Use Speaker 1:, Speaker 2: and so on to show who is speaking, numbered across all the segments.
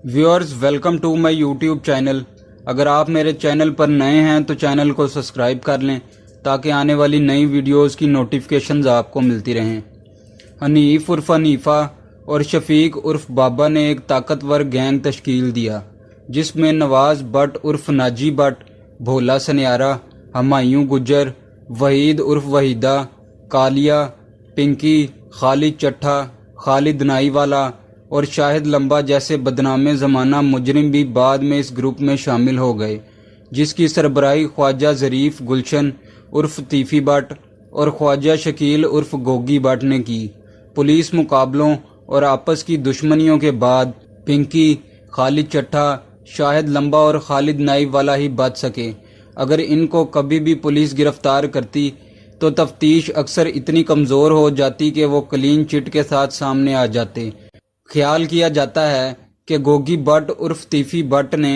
Speaker 1: Viewers, welcome to my YouTube channel. अगर आप मेरे चैनल पर नए हैं तो चैनल को सब्सक्राइब कर लें ताकि आने वाली नई वीडियोस की नोटिफिकेशंस आपको मिलती रहें। हनीफ उर्फ हनीफा और शफीक उर्फ बाबा ने एक ताकतवर गैंग तश्कील दिया जिसमें नवाज भट्ट उर्फ नाजी भट्ट, भोला सनियारा, हमायूं गुज्जर, वहीद उर्फ वहीदा, कालिया, पिंकी, खालिद चट्ठा, खालिद नाईवाला और शाहिद लंबा जैसे बदनामे ज़माना मुजरिम भी बाद में इस ग्रुप में शामिल हो गए, जिसकी सरबराही ख्वाजा ज़रीफ गुलशन उर्फ तीफ़ी भट्ट और ख्वाजा शकील उर्फ गोगी भट्ट ने की। पुलिस मुकाबलों और आपस की दुश्मनियों के बाद पिंकी, खालिद चट्ठा, शाहिद लंबा और खालिद नाइब वाला ही बच सके। अगर इनको कभी भी पुलिस गिरफ्तार करती तो तफ्तीश अक्सर इतनी कमज़ोर हो जाती कि वो क्लीन चिट के साथ सामने आ जाते। ख्याल किया जाता है कि गोगी भट्ट उर्फ तीफ़ी भट्ट ने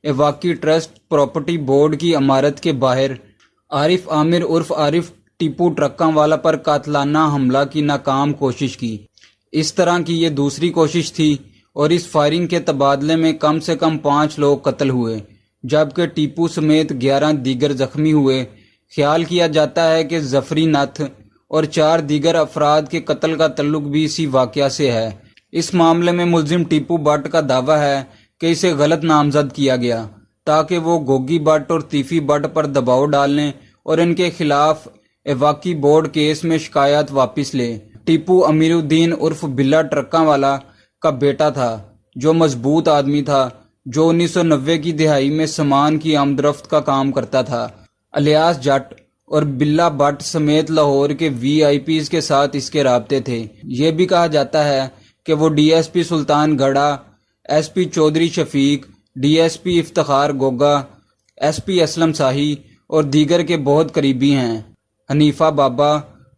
Speaker 1: एवाकी ट्रस्ट प्रॉपर्टी बोर्ड की इमारत के बाहर आरिफ आमिर उर्फ आरिफ टीपू ट्रक्का वाला पर कातलाना हमला की नाकाम कोशिश की। इस तरह की ये दूसरी कोशिश थी और इस फायरिंग के तबादले में कम से कम 5 लोग कत्ल हुए, जबकि टीपू समेत 11 दीगर जख्मी हुए। ख्याल किया जाता है कि जफरी नथ और 4 दीगर अफराद के कत्ल का तल्लुक भी इसी वाक़या से है। इस मामले में मुलजिम टीपू भट्ट का दावा है कि इसे गलत नामजद किया गया ताकि वो गोगी भट्ट और तीफ़ी भट्ट पर दबाव डालने और इनके खिलाफ एवाकी बोर्ड केस में शिकायत वापस ले। टीपू अमीरुद्दीन उर्फ बिल्ला ट्रक्का वाला का बेटा था, जो मजबूत आदमी था, जो 1990 की दिहाई में सामान की आमदरफ्त का काम करता था। अलियास जट और बिल्ला भट्ट समेत लाहौर के VIPs के साथ इसके राब्ते थे। ये भी कहा जाता है कि वो DSP सुल्तान गढ़ा, SP Chaudhary Shafiq, DSP Iftikhar Goga, SP Aslam शाही और दीगर के बहुत करीबी हैं। हनीफा बाबा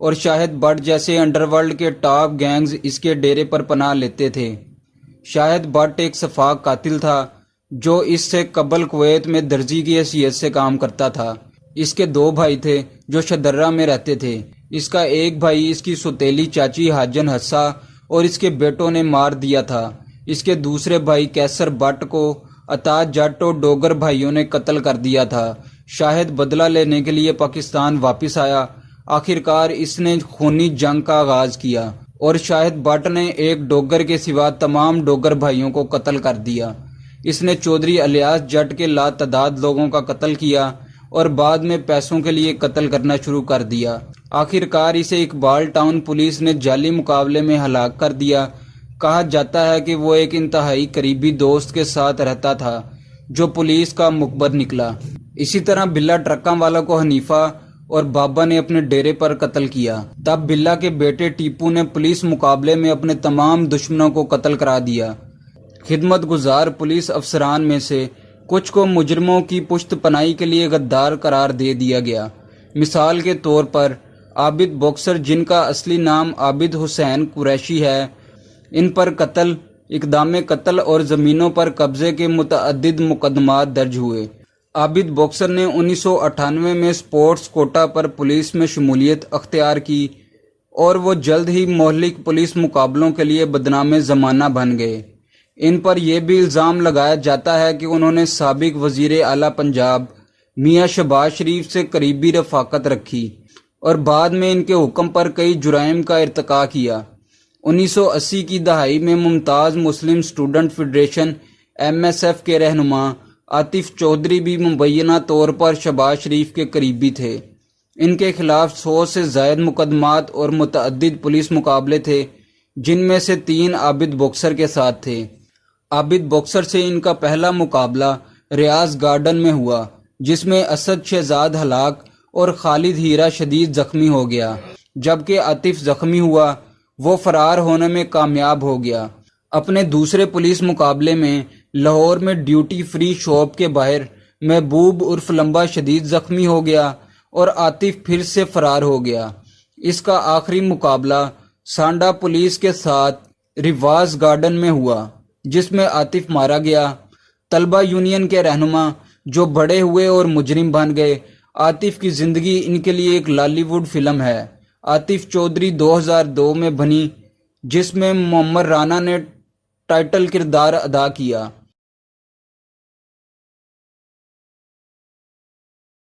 Speaker 1: और शाहिद भट्ट जैसे अंडरवर्ल्ड के टॉप गैंग्स इसके डेरे पर पनाह लेते थे। शाहिद भट्ट एक सफाक कातिल था जो इससे कबल कुवैत में दर्जी की हैसियत से काम करता था। इसके 2 भाई थे जो शदर्रा में रहते थे। इसका एक भाई इसकी सुतेली चाची हाजन हस्सा और इसके बेटों ने मार दिया था। इसके दूसरे भाई कैसर भट्ट को अताज जट और डोगर भाइयों ने कत्ल कर दिया था। शाहिद बदला लेने के लिए पाकिस्तान वापस आया। आखिरकार इसने खूनी जंग का आगाज किया और शाहिद भट्ट ने एक डोगर के सिवा तमाम डोगर भाइयों को कत्ल कर दिया। इसने चौधरी अलियास जट के लातादाद लोगों का कत्ल किया और बाद में पैसों के लिए कत्ल करना शुरू कर दिया। आखिरकार इसे इकबाल टाउन पुलिस ने जाली मुकाबले में हलाक कर दिया। कहा जाता है कि वो एक इंतहाई करीबी दोस्त के साथ रहता था जो पुलिस का मुखबर निकला। इसी तरह बिल्ला ट्रक्का वाला को हनीफा और बाबा ने अपने डेरे पर कत्ल किया। तब बिल्ला के बेटे टीपू ने पुलिस मुकाबले में अपने तमाम दुश्मनों को कत्ल करा दिया। खिदमत गुजार पुलिस अफसरान में से कुछ को मुजरिमों की पुश्त पनाही के लिए गद्दार करार दे दिया गया। मिसाल के तौर पर आबिद बॉक्सर, जिनका असली नाम आबिद हुसैन कुरैशी है, इन पर कत्ल, इक़दाम कत्ल और ज़मीनों पर कब्जे के मुतअद्दिद मुकदमात दर्ज हुए। आबिद बॉक्सर ने 1998 में स्पोर्ट्स कोटा पर पुलिस में शमूलियत अख्तियार की और वो जल्द ही मोहल्लिक पुलिस मुकाबलों के लिए बदनामे ज़माना बन गए। इन पर यह भी इल्ज़ाम लगाया जाता है कि उन्होंने साबिक वज़ीर आला पंजाब मियाँ शहबाज शरीफ से करीबी रफ़ाकत रखी और बाद में इनके हुक्म पर कई जुराइम का इर्तिका किया। 1980 की दहाई में मुमताज़ मुस्लिम स्टूडेंट फेडरेशन MSF के रहनुमा आतिफ चौधरी भी मुबैना तौर पर शहबाज शरीफ के करीबी थे। इनके खिलाफ 100 से ज़ायद मुकदमात और मुतअद्दिद पुलिस मुकाबले थे, जिनमें से 3 आबिद बॉक्सर के साथ थे। आबिद बॉक्सर से इनका पहला मुकाबला रियाज गार्डन में हुआ, जिसमें असद शहजाद हलाक और खालिद हीरा शदीद जख्मी हो गया, जबकि आतिफ जख्मी हुआ। वो फरार होने में कामयाब हो गया। अपने दूसरे पुलिस मुकाबले में लाहौर में ड्यूटी फ्री शॉप के बाहर महबूब उर्फ लंबा शदीद जख्मी हो गया और आतिफ फिर से फरार हो गया। इसका आखिरी मुकाबला सांडा पुलिस के साथ रिवाज गार्डन में हुआ, जिसमें आतिफ मारा गया। तलबा यूनियन के रहनुमा जो बड़े हुए और मुजरिम बन गए। आतिफ की ज़िंदगी इनके लिए एक लॉलीवुड फिल्म है। आतिफ चौधरी 2002 में बनी, जिसमें मोहम्मद राना ने टाइटल किरदार अदा किया।